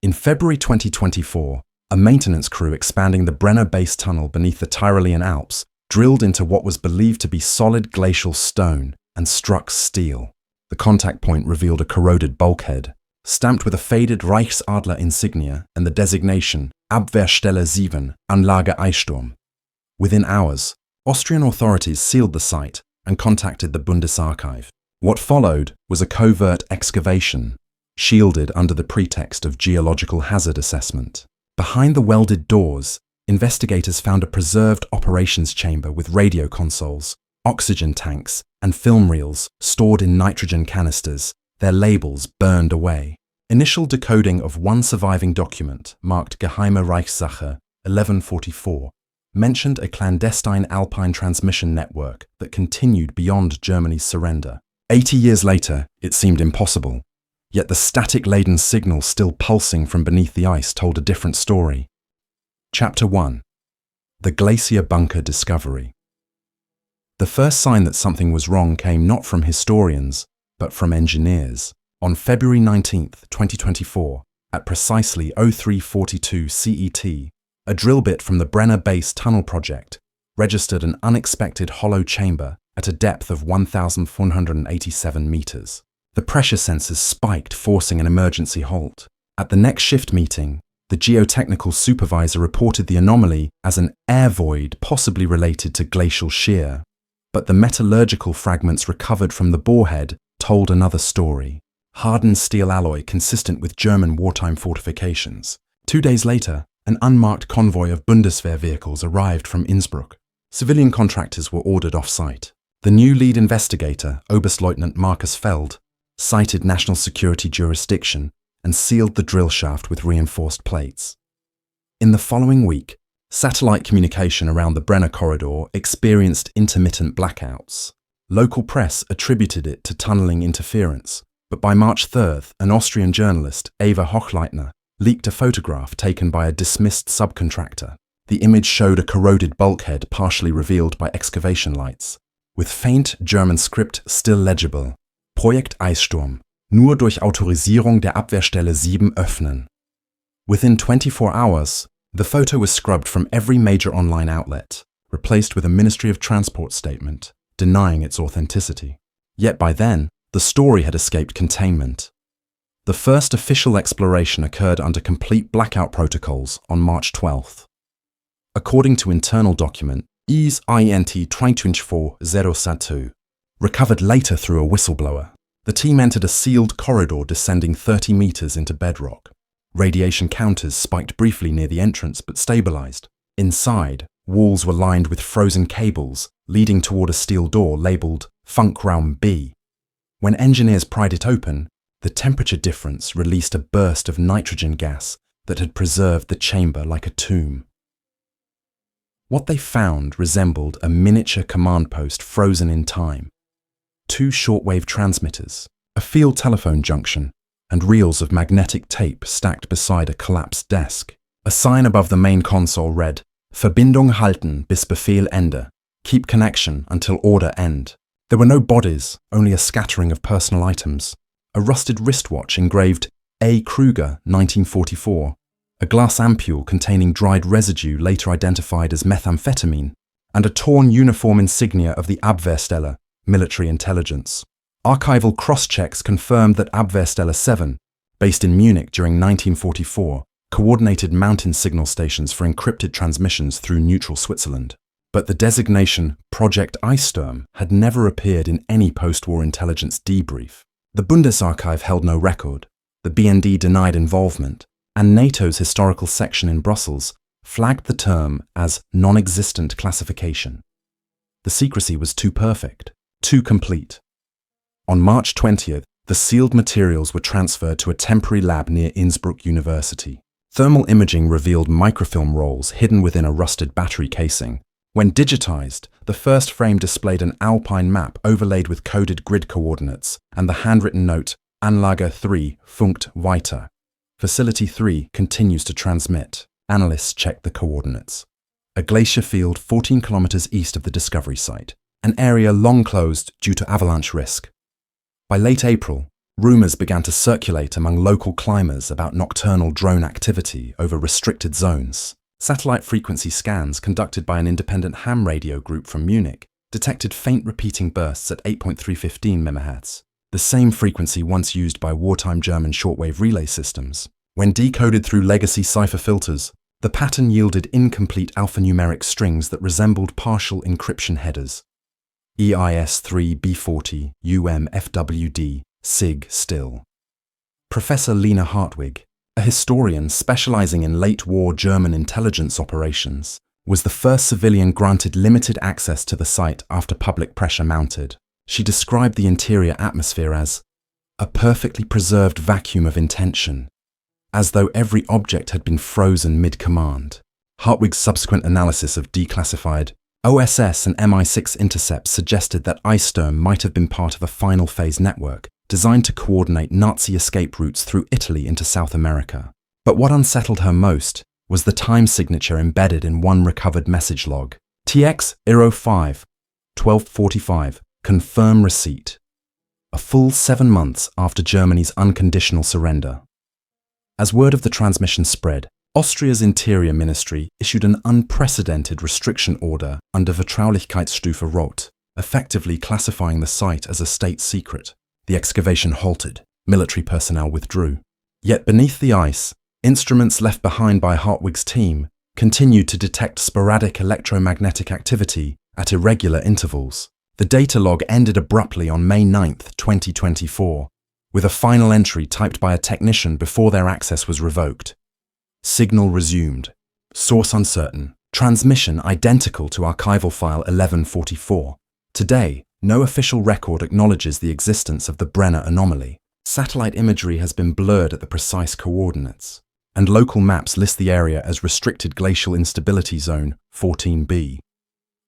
In February 2024, a maintenance crew expanding the Brenner base tunnel beneath the Tyrolean Alps drilled into what was believed to be solid glacial stone and struck steel. The contact point revealed a corroded bulkhead, stamped with a faded Reichsadler insignia and the designation Abwehrstelle 7, Anlage Eissturm. Within hours, Austrian authorities sealed the site and contacted the Bundesarchiv. What followed was a covert excavation, shielded under the pretext of geological hazard assessment. Behind the welded doors, investigators found a preserved operations chamber with radio consoles, oxygen tanks, and film reels stored in nitrogen canisters, their labels burned away. Initial decoding of one surviving document, marked Geheime Reichssache 1144, mentioned a clandestine Alpine transmission network that continued beyond Germany's surrender. 80 years later, it seemed impossible. Yet the static-laden signal still pulsing from beneath the ice told a different story. Chapter 1. The Glacier Bunker Discovery. The first sign that something was wrong came not from historians, but from engineers. On February 19, 2024, at precisely 0342 CET, a drill bit from the Brenner Base Tunnel project registered an unexpected hollow chamber at a depth of 1,487 meters. The pressure sensors spiked, forcing an emergency halt. At the next shift meeting, the geotechnical supervisor reported the anomaly as an air void possibly related to glacial shear. But the metallurgical fragments recovered from the borehead told another story. Hardened steel alloy consistent with German wartime fortifications. 2 days later, an unmarked convoy of Bundeswehr vehicles arrived from Innsbruck. Civilian contractors were ordered off-site. The new lead investigator, Oberstleutnant Markus Feld, cited national security jurisdiction and sealed the drill shaft with reinforced plates. In the following week, satellite communication around the Brenner corridor experienced intermittent blackouts. Local press attributed it to tunneling interference, but by March 3rd, an Austrian journalist, Eva Hochleitner, leaked a photograph taken by a dismissed subcontractor. The image showed a corroded bulkhead partially revealed by excavation lights, with faint German script still legible. Projekt Eissturm, nur durch Autorisierung der Abwehrstelle 7 öffnen. Within 24 hours, the photo was scrubbed from every major online outlet, replaced with a Ministry of Transport statement, denying its authenticity. Yet by then, the story had escaped containment. The first official exploration occurred under complete blackout protocols on March 12th. According to internal document IS INT 24002, recovered later through a whistleblower, the team entered a sealed corridor descending 30 meters into bedrock. Radiation counters spiked briefly near the entrance but stabilized. Inside, walls were lined with frozen cables leading toward a steel door labeled Funkraum B. When engineers pried it open, the temperature difference released a burst of nitrogen gas that had preserved the chamber like a tomb. What they found resembled a miniature command post frozen in time. 2 shortwave transmitters, a field telephone junction, and reels of magnetic tape stacked beside a collapsed desk. A sign above the main console read, Verbindung halten bis Befehl Ende. Keep connection until order end. There were no bodies, only a scattering of personal items. A rusted wristwatch engraved A. Kruger, 1944, a glass ampule containing dried residue later identified as methamphetamine, and a torn uniform insignia of the Abwehrstelle, military intelligence. Archival cross-checks confirmed that Abwehrstelle 7, based in Munich during 1944, coordinated mountain signal stations for encrypted transmissions through neutral Switzerland. But the designation Projekt Eissturm had never appeared in any post-war intelligence debrief. The Bundesarchiv held no record, the BND denied involvement, and NATO's historical section in Brussels flagged the term as non-existent classification. The secrecy was too perfect, too complete. On March 20th, the sealed materials were transferred to a temporary lab near Innsbruck University. Thermal imaging revealed microfilm rolls hidden within a rusted battery casing. When digitized, the first frame displayed an alpine map overlaid with coded grid coordinates and the handwritten note, Anlage 3 funkt weiter. Facility 3 continues to transmit. Analysts checked the coordinates. A glacier field 14 kilometers east of the discovery site, an area long closed due to avalanche risk. By late April, Rumors began to circulate among local climbers about nocturnal drone activity over restricted zones. Satellite frequency scans conducted by an independent ham radio group from Munich detected faint repeating bursts at 8.315 MHz, the same frequency once used by wartime German shortwave relay systems. When decoded through legacy cipher filters, the pattern yielded incomplete alphanumeric strings that resembled partial encryption headers. EIS3B40 UMFWD SIG still. Professor Lena Hartwig, a historian specializing in late-war German intelligence operations, was the first civilian granted limited access to the site after public pressure mounted. She described the interior atmosphere as a perfectly preserved vacuum of intention, as though every object had been frozen mid-command. Hartwig's subsequent analysis of declassified OSS and MI6 intercepts suggested that Eissturm might have been part of a final phase network designed to coordinate Nazi escape routes through Italy into South America. But what unsettled her most was the time signature embedded in one recovered message log. TX-05, 1245, confirm receipt. A full 7 months after Germany's unconditional surrender. As word of the transmission spread, Austria's Interior Ministry issued an unprecedented restriction order under Vertraulichkeitsstufe Rot, effectively classifying the site as a state secret. The excavation halted, military personnel withdrew. Yet beneath the ice, instruments left behind by Hartwig's team continued to detect sporadic electromagnetic activity at irregular intervals. The data log ended abruptly on May 9, 2024, with a final entry typed by a technician before their access was revoked. Signal resumed. Source uncertain. Transmission identical to archival file 1144. Today, no official record acknowledges the existence of the Brenner anomaly. Satellite imagery has been blurred at the precise coordinates, and local maps list the area as Restricted Glacial Instability Zone 14B.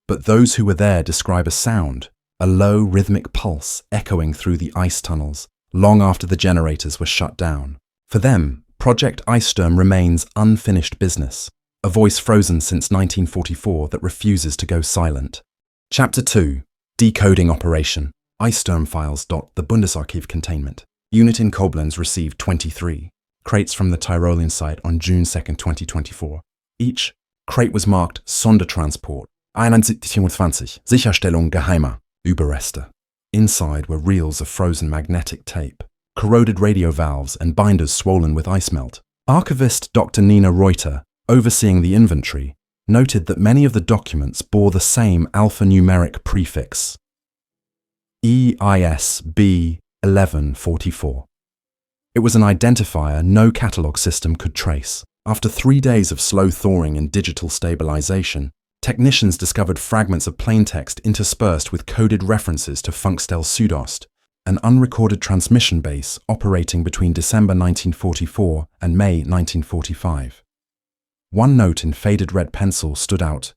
But those who were there describe a sound, a low rhythmic pulse echoing through the ice tunnels, long after the generators were shut down. For them, Project Eissturm remains unfinished business, a voice frozen since 1944 that refuses to go silent. Chapter 2. Decoding Operation. Eissturm files. The Bundesarchiv containment. Unit in Koblenz received 23 crates from the Tyrolean site on June 2, 2024. Each crate was marked Sondertransport 7124, Sicherstellung geheimer Überreste. Inside were reels of frozen magnetic tape, corroded radio valves and binders swollen with ice melt. Archivist Dr. Nina Reuter, overseeing the inventory, noted that many of the documents bore the same alphanumeric prefix, EISB 1144. It was an identifier no catalogue system could trace. After 3 days of slow thawing and digital stabilization, technicians discovered fragments of plaintext interspersed with coded references to Funkstelle Südost, an unrecorded transmission base operating between December 1944 and May 1945. One note in faded red pencil stood out: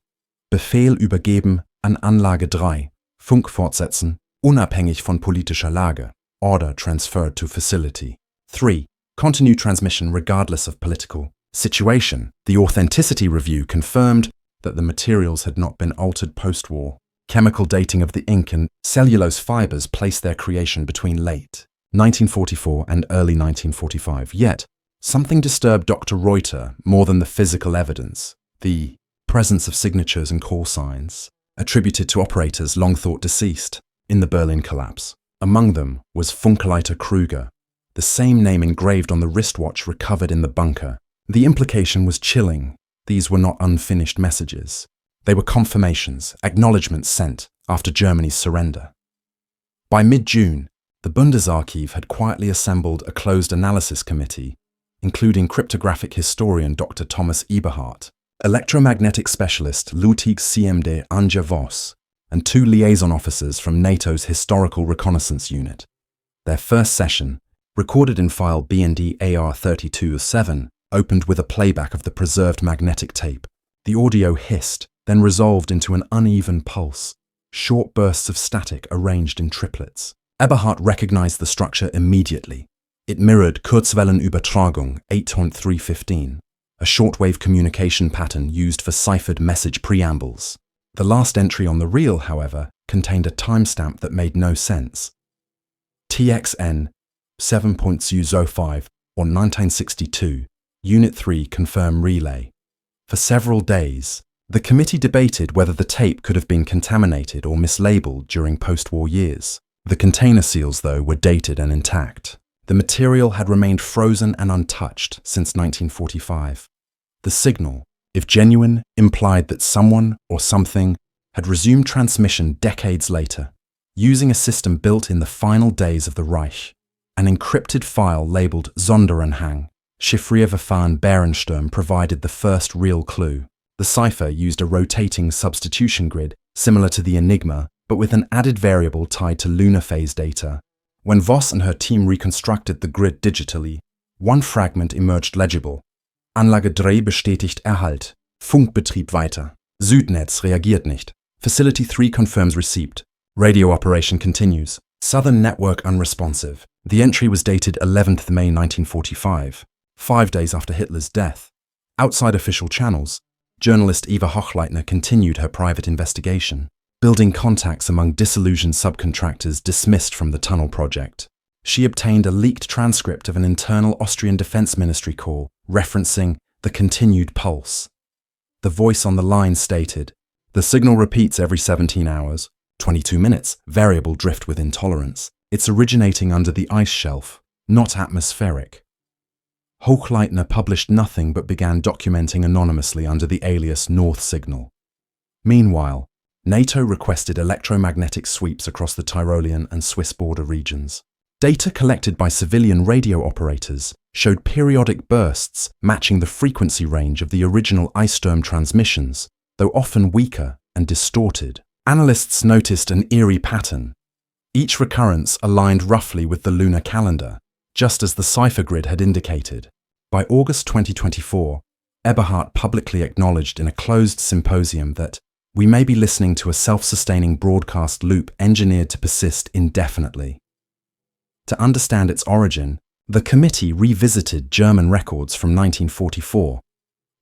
Befehl übergeben an Anlage 3, Funk fortsetzen, unabhängig von politischer Lage, order transferred to facility. 3. Continue transmission regardless of political situation. The authenticity review confirmed that the materials had not been altered post-war. Chemical dating of the ink and cellulose fibers placed their creation between late 1944 and early 1945. Yet, something disturbed Dr. Reuter more than the physical evidence: the presence of signatures and call signs, attributed to operators long thought deceased in the Berlin collapse. Among them was Funkleiter Kruger, the same name engraved on the wristwatch recovered in the bunker. The implication was chilling. These were not unfinished messages. They were confirmations, acknowledgements sent after Germany's surrender. By mid-June, the Bundesarchiv had quietly assembled a closed analysis committee, including cryptographic historian Dr. Thomas Eberhardt, electromagnetic specialist Ludwig CMD Anja Voss, and 2 liaison officers from NATO's Historical Reconnaissance Unit. Their first session, recorded in file BND AR32-7, opened with a playback of the preserved magnetic tape. The audio hissed, then resolved into an uneven pulse, short bursts of static arranged in triplets. Eberhardt recognized the structure immediately. It mirrored Kurzwellenübertragung 8.315, a shortwave communication pattern used for ciphered message preambles. The last entry on the reel, however, contained a timestamp that made no sense. TXN 7.05 or 1962, Unit 3 confirm relay. For several days, the committee debated whether the tape could have been contaminated or mislabeled during post-war years. The container seals, though, were dated and intact. The material had remained frozen and untouched since 1945. The signal, if genuine, implied that someone or something had resumed transmission decades later, using a system built in the final days of the Reich. An encrypted file labeled Sonderanhang, Chiffrierverfahren Eissturm, provided the first real clue. The cipher used a rotating substitution grid similar to the Enigma, but with an added variable tied to lunar phase data. When Voss and her team reconstructed the grid digitally, one fragment emerged legible. Anlage 3 bestätigt Erhalt. Funkbetrieb weiter. Südnetz reagiert nicht. Facility 3 confirms receipt. Radio operation continues. Southern network unresponsive. The entry was dated 11th May 1945, 5 days after Hitler's death. Outside official channels, journalist Eva Hochleitner continued her private investigation, building contacts among disillusioned subcontractors dismissed from the tunnel project. She obtained a leaked transcript of an internal Austrian Defense Ministry call referencing the continued pulse. The voice on the line stated, "The signal repeats every 17 hours, 22 minutes, variable drift with intolerance. It's originating under the ice shelf, not atmospheric." Hochleitner published nothing but began documenting anonymously under the alias North Signal. Meanwhile, NATO requested electromagnetic sweeps across the Tyrolean and Swiss border regions. Data collected by civilian radio operators showed periodic bursts matching the frequency range of the original Eissturm transmissions, though often weaker and distorted. Analysts noticed an eerie pattern. Each recurrence aligned roughly with the lunar calendar, just as the cipher grid had indicated. By August 2024, Eberhardt publicly acknowledged in a closed symposium that we may be listening to a self-sustaining broadcast loop engineered to persist indefinitely. To understand its origin, the committee revisited German records from 1944,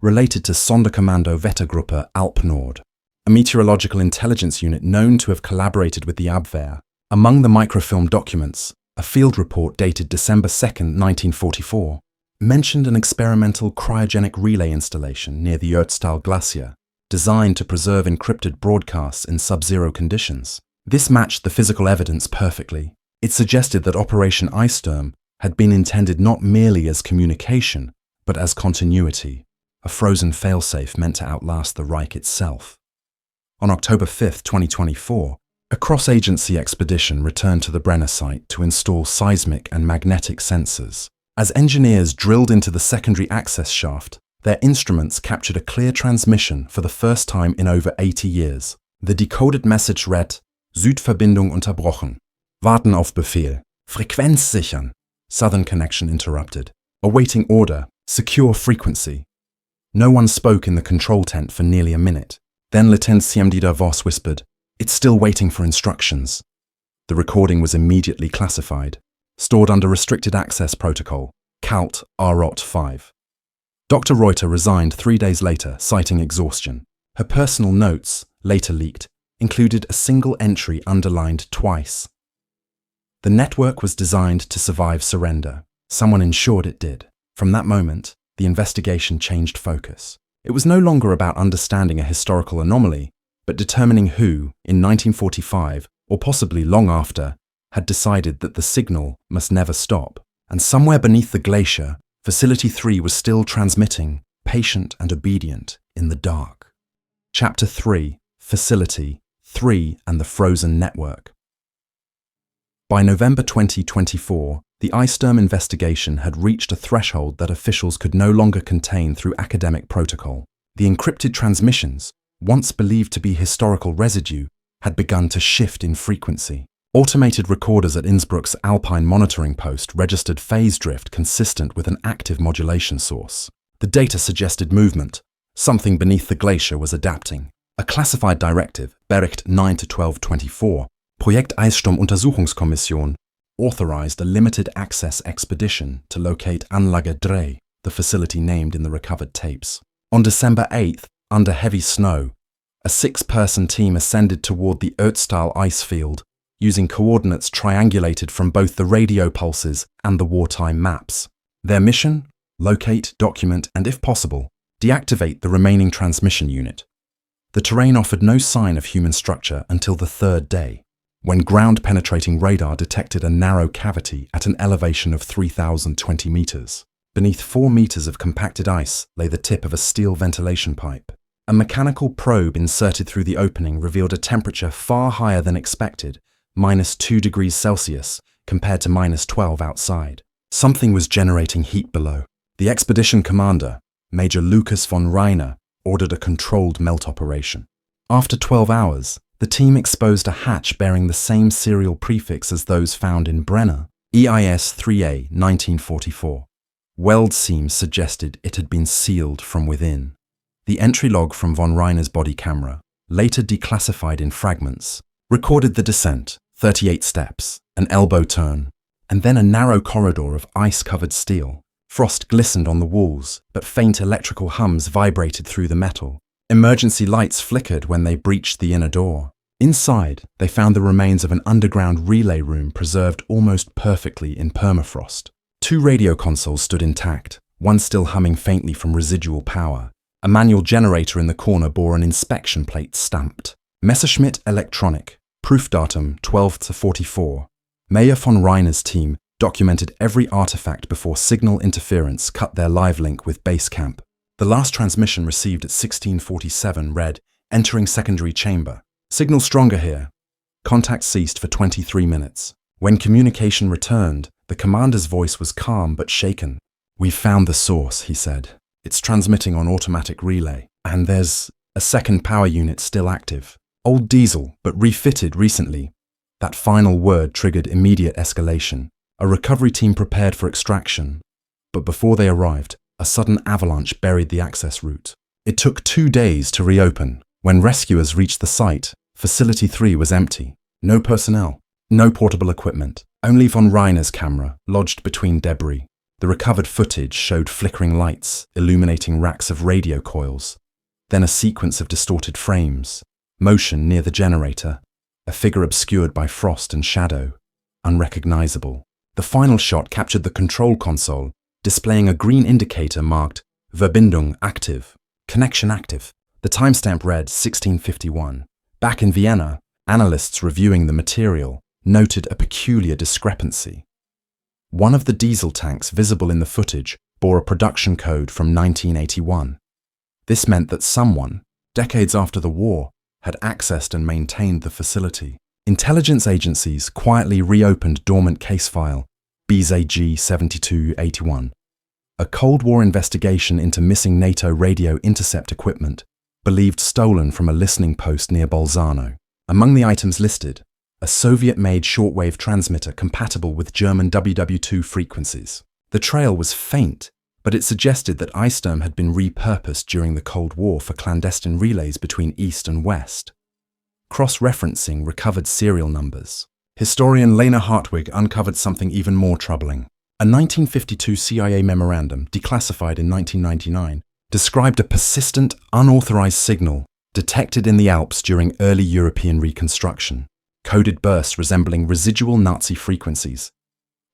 related to Sonderkommando Wettergruppe Alp Nord, a meteorological intelligence unit known to have collaborated with the Abwehr. Among the microfilm documents, a field report dated December 2, 1944, mentioned an experimental cryogenic relay installation near the Ötztal Glacier, designed to preserve encrypted broadcasts in sub-zero conditions. This matched the physical evidence perfectly. It suggested that Operation Eissturm had been intended not merely as communication, but as continuity, a frozen failsafe meant to outlast the Reich itself. On October 5, 2024, a cross-agency expedition returned to the Brenner site to install seismic and magnetic sensors. As engineers drilled into the secondary access shaft, their instruments captured a clear transmission for the first time in over 80 years. The decoded message read, "Südverbindung unterbrochen. Warten auf Befehl. Frequenz sichern." Southern connection interrupted. Awaiting order. Secure frequency. No one spoke in the control tent for nearly a minute. Then Lieutenant Siemdieter Voss whispered, "It's still waiting for instructions." The recording was immediately classified, stored under Restricted Access Protocol, CALT ROT 5. Dr. Reuter resigned 3 days later, citing exhaustion. Her personal notes, later leaked, included a single entry underlined twice. The network was designed to survive surrender. Someone ensured it did. From that moment, the investigation changed focus. It was no longer about understanding a historical anomaly, but determining who, in 1945, or possibly long after, had decided that the signal must never stop. And somewhere beneath the glacier, Facility 3 was still transmitting, patient and obedient, in the dark. Chapter 3, Facility 3 and the Frozen Network. By November 2024, the Eissturm investigation had reached a threshold that officials could no longer contain through academic protocol. The encrypted transmissions, once believed to be historical residue, had begun to shift in frequency. Automated recorders at Innsbruck's Alpine monitoring post registered phase drift consistent with an active modulation source. The data suggested movement. Something beneath the glacier was adapting. A classified directive, Bericht 9-12-24, Projekt Eissturm Untersuchungskommission, authorized a limited access expedition to locate Anlage 3, the facility named in the recovered tapes. On December 8th, under heavy snow, a 6-person team ascended toward the Ötztal ice field, using coordinates triangulated from both the radio pulses and the wartime maps. Their mission? Locate, document, and if possible, deactivate the remaining transmission unit. The terrain offered no sign of human structure until the third day, when ground-penetrating radar detected a narrow cavity at an elevation of 3,020 meters. Beneath 4 meters of compacted ice lay the tip of a steel ventilation pipe. A mechanical probe inserted through the opening revealed a temperature far higher than expected, -2 degrees Celsius, compared to -12 outside. Something was generating heat below. The expedition commander, Major Lucas von Reiner, ordered a controlled melt operation. After 12 hours, the team exposed a hatch bearing the same serial prefix as those found in Brenner, EIS-3A 1944. Weld seams suggested it had been sealed from within. The entry log from von Reiner's body camera, later declassified in fragments, recorded the descent, 38 steps, an elbow turn, and then a narrow corridor of ice-covered steel. Frost glistened on the walls, but faint electrical hums vibrated through the metal. Emergency lights flickered when they breached the inner door. Inside, they found the remains of an underground relay room preserved almost perfectly in permafrost. 2 radio consoles stood intact, one still humming faintly from residual power. A manual generator in the corner bore an inspection plate stamped. Messerschmitt Electronic, proof datum 12/44. Mayor von Reiner's team documented every artifact before signal interference cut their live link with base camp. The last transmission received at 16:47 read, "Entering secondary chamber. Signal stronger here." Contact ceased for 23 minutes. When communication returned, the commander's voice was calm but shaken. "We've found the source," he said. "It's transmitting on automatic relay, and there's a second power unit still active. Old diesel, but refitted recently." That final word triggered immediate escalation. A recovery team prepared for extraction. But before they arrived, a sudden avalanche buried the access route. It took 2 days to reopen. When rescuers reached the site, Facility 3 was empty. No personnel, no portable equipment, only von Reiner's camera lodged between debris. The recovered footage showed flickering lights, illuminating racks of radio coils. Then a sequence of distorted frames, motion near the generator, a figure obscured by frost and shadow, unrecognizable. The final shot captured the control console, displaying a green indicator marked Verbindung active, connection active. The timestamp read 1651. Back in Vienna, analysts reviewing the material noted a peculiar discrepancy. One of the diesel tanks visible in the footage bore a production code from 1981. This meant that someone, decades after the war, had accessed and maintained the facility. Intelligence agencies quietly reopened dormant case file BZG 7281. A Cold War investigation into missing NATO radio intercept equipment, believed stolen from a listening post near Bolzano. Among the items listed, a Soviet-made shortwave transmitter compatible with German WWII frequencies. The trail was faint, but it suggested that Eissturm had been repurposed during the Cold War for clandestine relays between East and West. Cross-referencing recovered serial numbers. Historian Lena Hartwig uncovered something even more troubling. A 1952 CIA memorandum, declassified in 1999, described a persistent, unauthorized signal detected in the Alps during early European reconstruction, coded bursts resembling residual Nazi frequencies.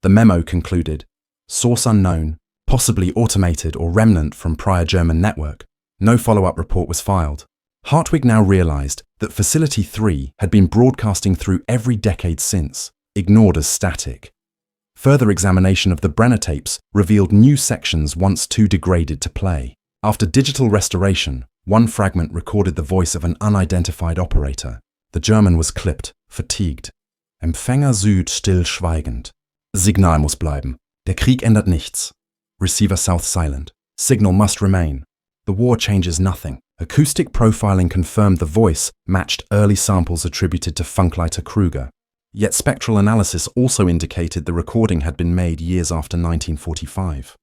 The memo concluded, source unknown, possibly automated or remnant from prior German network. No follow-up report was filed. Hartwig now realized that Facility 3 had been broadcasting through every decade since, ignored as static. Further examination of the Brenner tapes revealed new sections once too degraded to play. After digital restoration, one fragment recorded the voice of an unidentified operator. The German was clipped, fatigued. Empfänger Süd stillschweigend. Signal muss bleiben. Der Krieg ändert nichts. Receiver South silent. Signal must remain. The war changes nothing. Acoustic profiling confirmed the voice matched early samples attributed to Funkleiter Kruger. Yet spectral analysis also indicated the recording had been made years after 1945.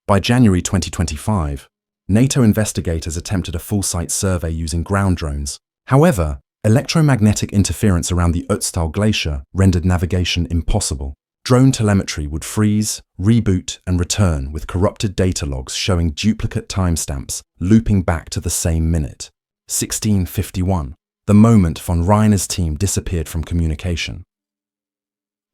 By January 2025, NATO investigators attempted a full-site survey using ground drones. However, electromagnetic interference around the Ötztal Glacier rendered navigation impossible. Drone telemetry would freeze, reboot, and return with corrupted data logs showing duplicate timestamps looping back to the same minute. 1651. the moment von Reiner's team disappeared from communication.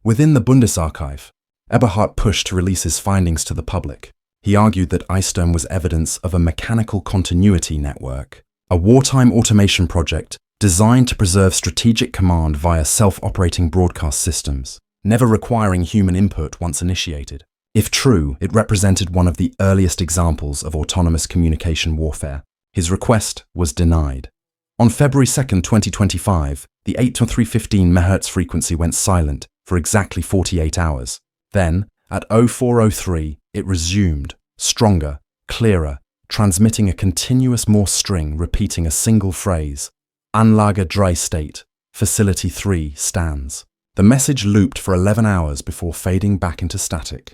Within the Bundesarchiv, Eberhard pushed to release his findings to the public. He argued that Eissturm was evidence of a mechanical continuity network, a wartime automation project designed to preserve strategic command via self-operating broadcast systems, never requiring human input once initiated. If true, it represented one of the earliest examples of autonomous communication warfare. His request was denied. On February 2, 2025, the 8-315 MHz frequency went silent for exactly 48 hours. Then, at 0403, it resumed, stronger, clearer, transmitting a continuous Morse string repeating a single phrase, Anlage 3 state, Facility 3 stands. The message looped for 11 hours before fading back into static.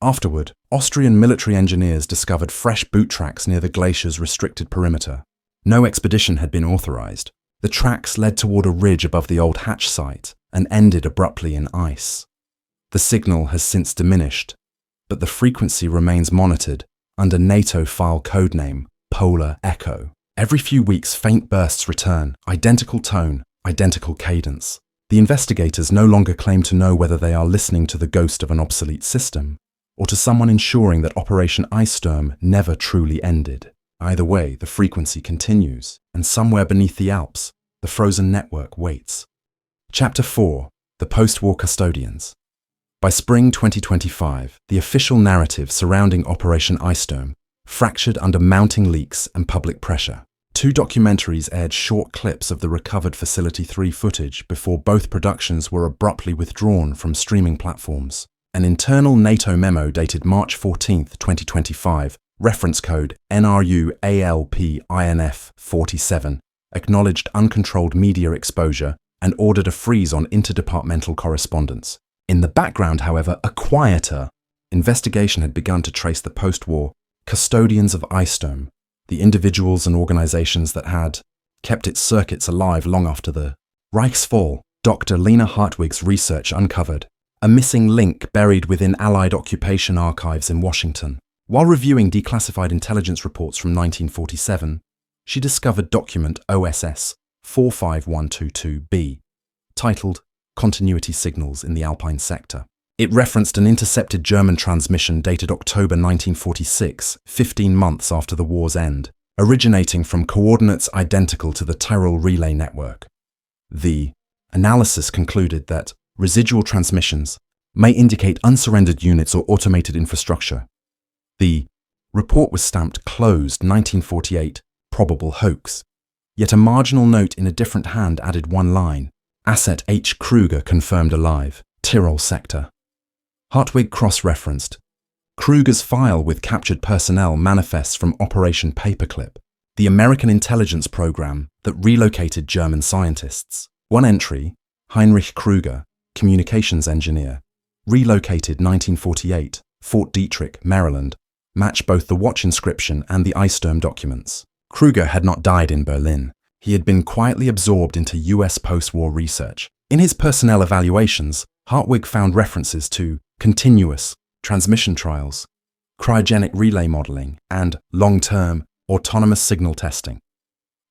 Afterward, Austrian military engineers discovered fresh boot tracks near the glacier's restricted perimeter. No expedition had been authorized. The tracks led toward a ridge above the old hatch site and ended abruptly in ice. The signal has since diminished, but the frequency remains monitored under NATO file codename Polar Echo. Every few weeks, faint bursts return, identical tone, identical cadence. The investigators no longer claim to know whether they are listening to the ghost of an obsolete system, or to someone ensuring that Operation Eissturm never truly ended. Either way, the frequency continues, and somewhere beneath the Alps, the frozen network waits. Chapter 4. The Post-War Custodians. By spring 2025, the official narrative surrounding Operation Eissturm fractured under mounting leaks and public pressure. 2 documentaries aired short clips of the recovered Facility 3 footage before both productions were abruptly withdrawn from streaming platforms. An internal NATO memo dated March 14, 2025, reference code NRU-ALP-INF-47, acknowledged uncontrolled media exposure and ordered a freeze on interdepartmental correspondence. In the background, however, a quieter investigation had begun to trace the post-war custodians of Eissturm, the individuals and organizations that had kept its circuits alive long after the Reich's fall. Dr. Lena Hartwig's research uncovered a missing link buried within Allied occupation archives in Washington. While reviewing declassified intelligence reports from 1947, she discovered document OSS 45122B, titled Continuity Signals in the Alpine Sector. It referenced an intercepted German transmission dated October 1946, 15 months after the war's end, originating from coordinates identical to the Tyrol relay network. The analysis concluded that residual transmissions may indicate unsurrendered units or automated infrastructure. The report was stamped closed 1948, probable hoax. Yet a marginal note in a different hand added one line, Asset H. Kruger confirmed alive, Tyrol sector. Hartwig cross-referenced. Kruger's file with captured personnel manifests from Operation Paperclip, the American intelligence program that relocated German scientists. One entry, Heinrich Kruger, communications engineer, relocated 1948, Fort Detrick, Maryland, match both the watch inscription and the Eissturm documents. Kruger had not died in Berlin. He had been quietly absorbed into US post-war research. In his personnel evaluations, Hartwig found references to continuous transmission trials, cryogenic relay modeling, and long-term autonomous signal testing.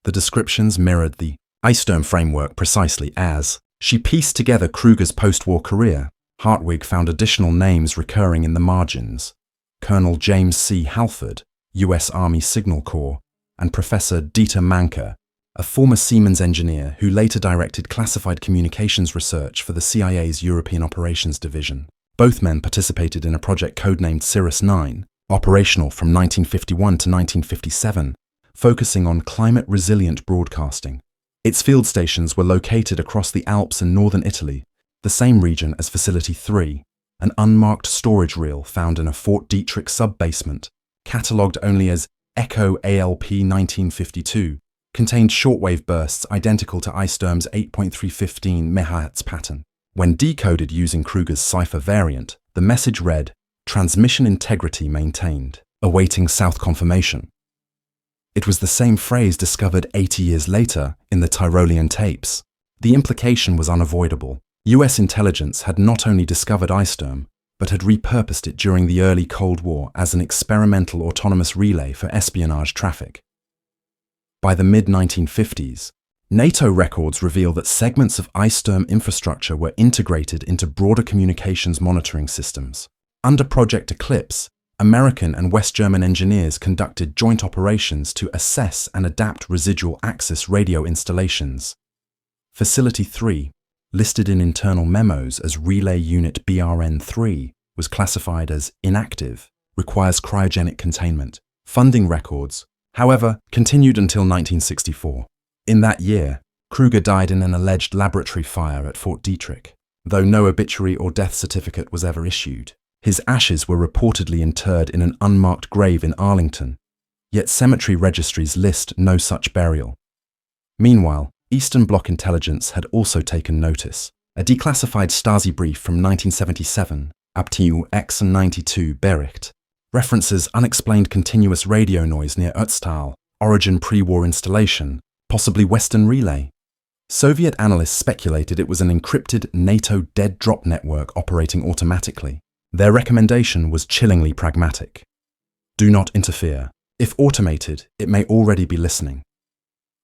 The descriptions mirrored the Eissturm framework precisely as she pieced together Kruger's post-war career. Hartwig found additional names recurring in the margins: Colonel James C. Halford, U.S. Army Signal Corps, and Professor Dieter Manke, a former Siemens engineer who later directed classified communications research for the CIA's European Operations Division. Both men participated in a project codenamed Cirrus 9, operational from 1951 to 1957, focusing on climate-resilient broadcasting. Its field stations were located across the Alps in northern Italy, the same region as Facility 3, an unmarked storage reel found in a Fort Detrick sub-basement, catalogued only as Echo ALP 1952, contained shortwave bursts identical to Eissturm's 8.315 MHz pattern. When decoded using Kruger's cipher variant, the message read, "Transmission integrity maintained, awaiting south confirmation." It was the same phrase discovered 80 years later in the Tyrolean tapes. The implication was unavoidable. US intelligence had not only discovered Eissturm, but had repurposed it during the early Cold War as an experimental autonomous relay for espionage traffic. By the mid-1950s, NATO records reveal that segments of Eissturm infrastructure were integrated into broader communications monitoring systems. Under Project Eclipse, American and West German engineers conducted joint operations to assess and adapt residual access radio installations. Facility 3, listed in internal memos as Relay Unit BRN-3, was classified as inactive, requires cryogenic containment. Funding records, however, continued until 1964. In that year, Kruger died in an alleged laboratory fire at Fort Detrick, though no obituary or death certificate was ever issued. His ashes were reportedly interred in an unmarked grave in Arlington, yet cemetery registries list no such burial. Meanwhile, Eastern Bloc intelligence had also taken notice. A declassified Stasi brief from 1977, Abteilung X92 Bericht, references unexplained continuous radio noise near Ötztal, origin pre-war installation, possibly Western Relay. Soviet analysts speculated it was an encrypted NATO dead drop network operating automatically. Their recommendation was chillingly pragmatic. Do not interfere. If automated, it may already be listening.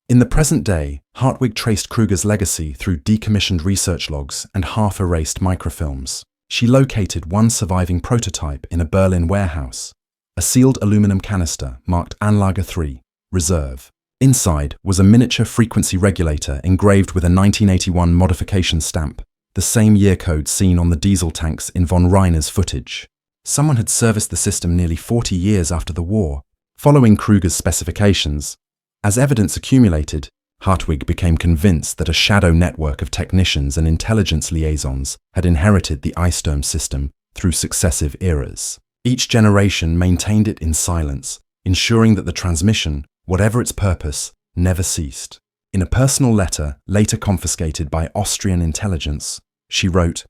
In the present day, Hartwig traced Kruger's legacy through decommissioned research logs and half-erased microfilms. She located one surviving prototype in a Berlin warehouse, a sealed aluminum canister marked Anlage 3, Reserve. Inside was a miniature frequency regulator engraved with a 1981 modification stamp, the same year code seen on the diesel tanks in von Reiner's footage. Someone had serviced the system nearly 40 years after the war, following Kruger's specifications. As evidence accumulated, Hartwig became convinced that a shadow network of technicians and intelligence liaisons had inherited the Eissturm system through successive eras. Each generation maintained it in silence, ensuring that the transmission, whatever its purpose, never ceased. In a personal letter, later confiscated by Austrian intelligence, she wrote,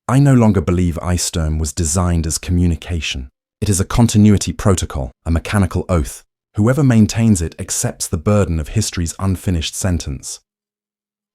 "I no longer believe Eissturm was designed as communication. It is a continuity protocol, a mechanical oath. Whoever maintains it accepts the burden of history's unfinished sentence."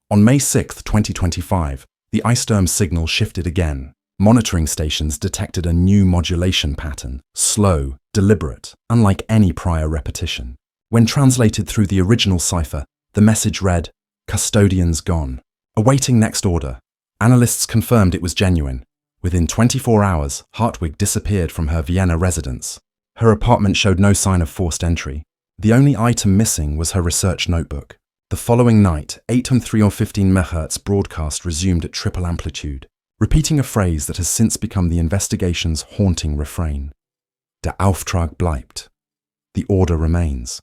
On May 6, 2025, the Eissturm signal shifted again. Monitoring stations detected a new modulation pattern, slow, deliberate, unlike any prior repetition. When translated through the original cipher, the message read, "Custodians gone. Awaiting next order." Analysts confirmed it was genuine. Within 24 hours, Hartwig disappeared from her Vienna residence. Her apartment showed no sign of forced entry. The only item missing was her research notebook. The following night, 8:15 MHz broadcast resumed at triple amplitude, repeating a phrase that has since become the investigation's haunting refrain. Der Auftrag bleibt. The order remains.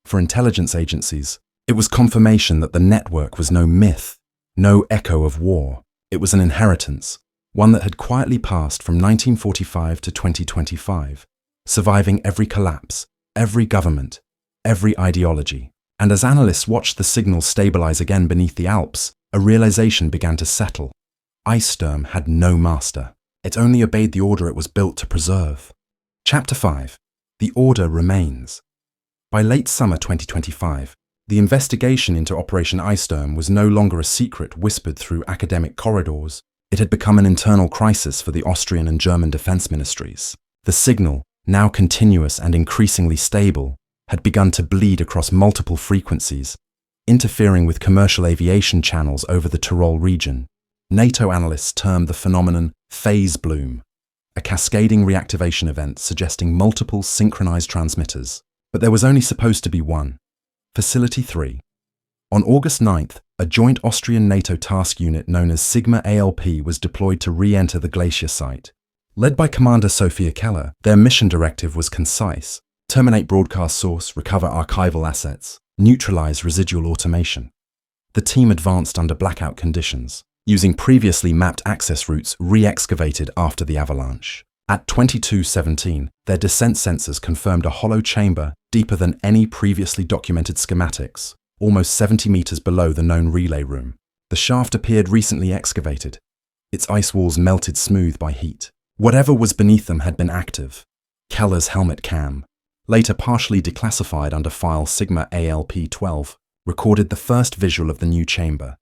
For intelligence agencies, it was confirmation that the network was no myth, no echo of war. It was an inheritance, one that had quietly passed from 1945 to 2025, surviving every collapse, every government, every ideology. And as analysts watched the signal stabilize again beneath the Alps, a realization began to settle. Eissturm had no master. It only obeyed the order it was built to preserve. Chapter 5. The Order Remains. By late summer 2025, the investigation into Operation Eissturm was no longer a secret whispered through academic corridors. It had become an internal crisis for the Austrian and German defense ministries. The signal, now continuous and increasingly stable, had begun to bleed across multiple frequencies, interfering with commercial aviation channels over the Tyrol region. NATO analysts termed the phenomenon phase bloom, a cascading reactivation event suggesting multiple synchronized transmitters. But there was only supposed to be one. Facility 3. On August 9th, a joint Austrian-NATO task unit known as Sigma ALP was deployed to re-enter the Glacier site. Led by Commander Sophia Keller, their mission directive was concise: terminate broadcast source, recover archival assets, neutralize residual automation. The team advanced under blackout conditions, using previously mapped access routes re-excavated after the avalanche. At 22:17, their descent sensors confirmed a hollow chamber deeper than any previously documented schematics, almost 70 meters below the known relay room. The shaft appeared recently excavated, its ice walls melted smooth by heat. Whatever was beneath them had been active. Keller's helmet cam, later partially declassified under file Sigma ALP12, recorded the first visual of the new chamber.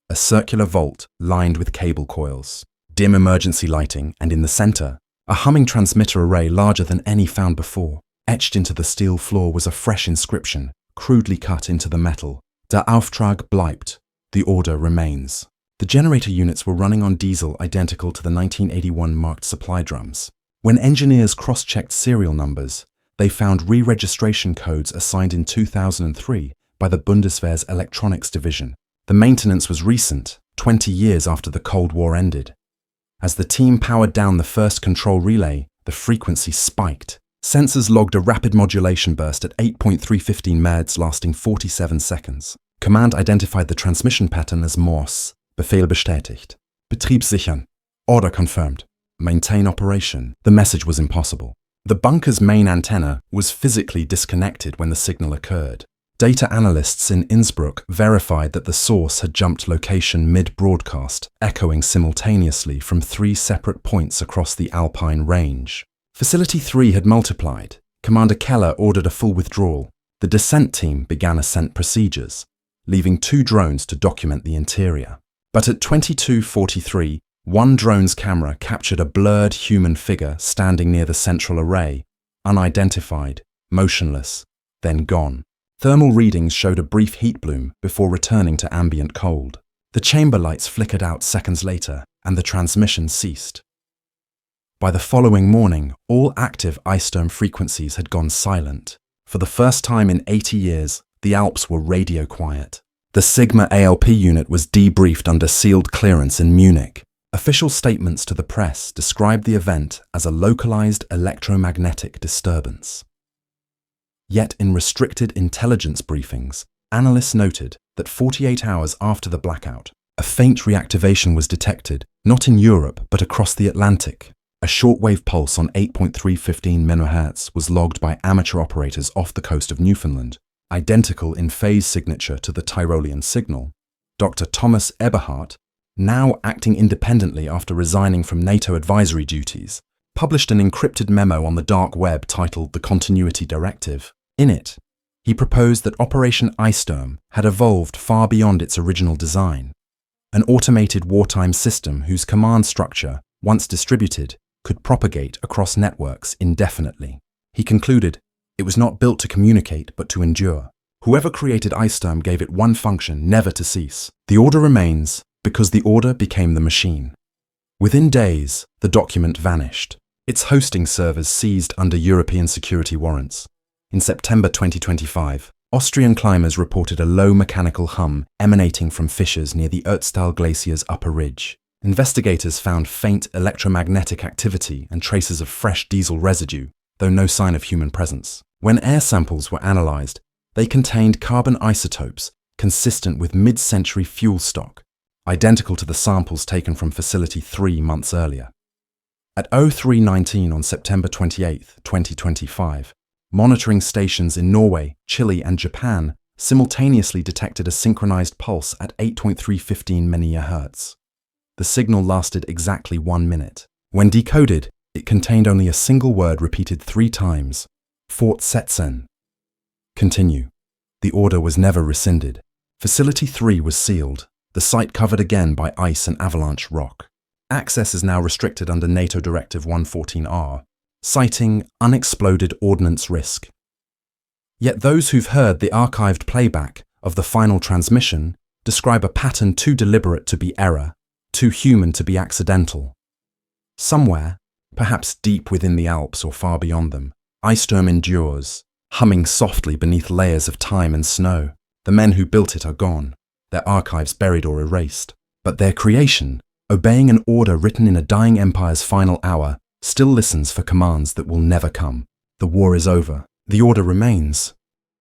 A circular vault lined with cable coils, dim emergency lighting, and in the center, a humming transmitter array larger than any found before. Etched into the steel floor was a fresh inscription, crudely cut into the metal: Der Auftrag bleibt. The order remains. The generator units were running on diesel identical to the 1981 marked supply drums. When engineers cross-checked serial numbers, they found re-registration codes assigned in 2003 by the Bundeswehr's Electronics Division. The maintenance was recent, 20 years after the Cold War ended. As the team powered down the first control relay, the frequency spiked. Sensors logged a rapid modulation burst at 8.315 Mhz lasting 47 seconds. Command identified the transmission pattern as Morse. Befehl bestätigt. Betrieb sichern. Order confirmed. Maintain operation. The message was impossible. The bunker's main antenna was physically disconnected when the signal occurred. Data analysts in Innsbruck verified that the source had jumped location mid-broadcast, echoing simultaneously from 3 separate points across the Alpine range. Facility 3 had multiplied. Commander Keller ordered a full withdrawal. The descent team began ascent procedures, leaving 2 drones to document the interior. But at 22:43, one drone's camera captured a blurred human figure standing near the central array, unidentified, motionless, then gone. Thermal readings showed a brief heat bloom before returning to ambient cold. The chamber lights flickered out seconds later, and the transmission ceased. By the following morning, all active Eissturm frequencies had gone silent. For the first time in 80 years, the Alps were radio quiet. The Sigma ALP unit was debriefed under sealed clearance in Munich. Official statements to the press described the event as a localized electromagnetic disturbance. Yet in restricted intelligence briefings, analysts noted that 48 hours after the blackout, a faint reactivation was detected, not in Europe but across the Atlantic. A shortwave pulse on 8.315 MHz was logged by amateur operators off the coast of Newfoundland, identical in phase signature to the Tyrolean signal. Dr. Thomas Eberhardt, now acting independently after resigning from NATO advisory duties, published an encrypted memo on the dark web titled The Continuity Directive. In it, he proposed that Operation Eissturm had evolved far beyond its original design, an automated wartime system whose command structure, once distributed, could propagate across networks indefinitely. He concluded, it was not built to communicate but to endure. Whoever created Eissturm gave it one function, never to cease. The order remains because the order became the machine. Within days, the document vanished. Its hosting servers seized under European security warrants. In September 2025, Austrian climbers reported a low mechanical hum emanating from fissures near the Ötztal Glacier's upper ridge. Investigators found faint electromagnetic activity and traces of fresh diesel residue, though no sign of human presence. When air samples were analyzed, they contained carbon isotopes consistent with mid-century fuel stock, identical to the samples taken from Facility 3 months earlier. At 03:19 on September 28, 2025, monitoring stations in Norway, Chile and Japan simultaneously detected a synchronized pulse at 8.315 MHz. The signal lasted exactly 1 minute. When decoded, it contained only a single word repeated 3 times, fortsetzen. Continue. The order was never rescinded. Facility 3 was sealed, the site covered again by ice and avalanche rock. Access is now restricted under NATO Directive 114R, citing unexploded ordnance risk. Yet those who've heard the archived playback of the final transmission describe a pattern too deliberate to be error, too human to be accidental. Somewhere, perhaps deep within the Alps or far beyond them, Eissturm endures, humming softly beneath layers of time and snow. The men who built it are gone, their archives buried or erased. But their creation, obeying an order written in a dying empire's final hour, still listens for commands that will never come. The war is over. The order remains.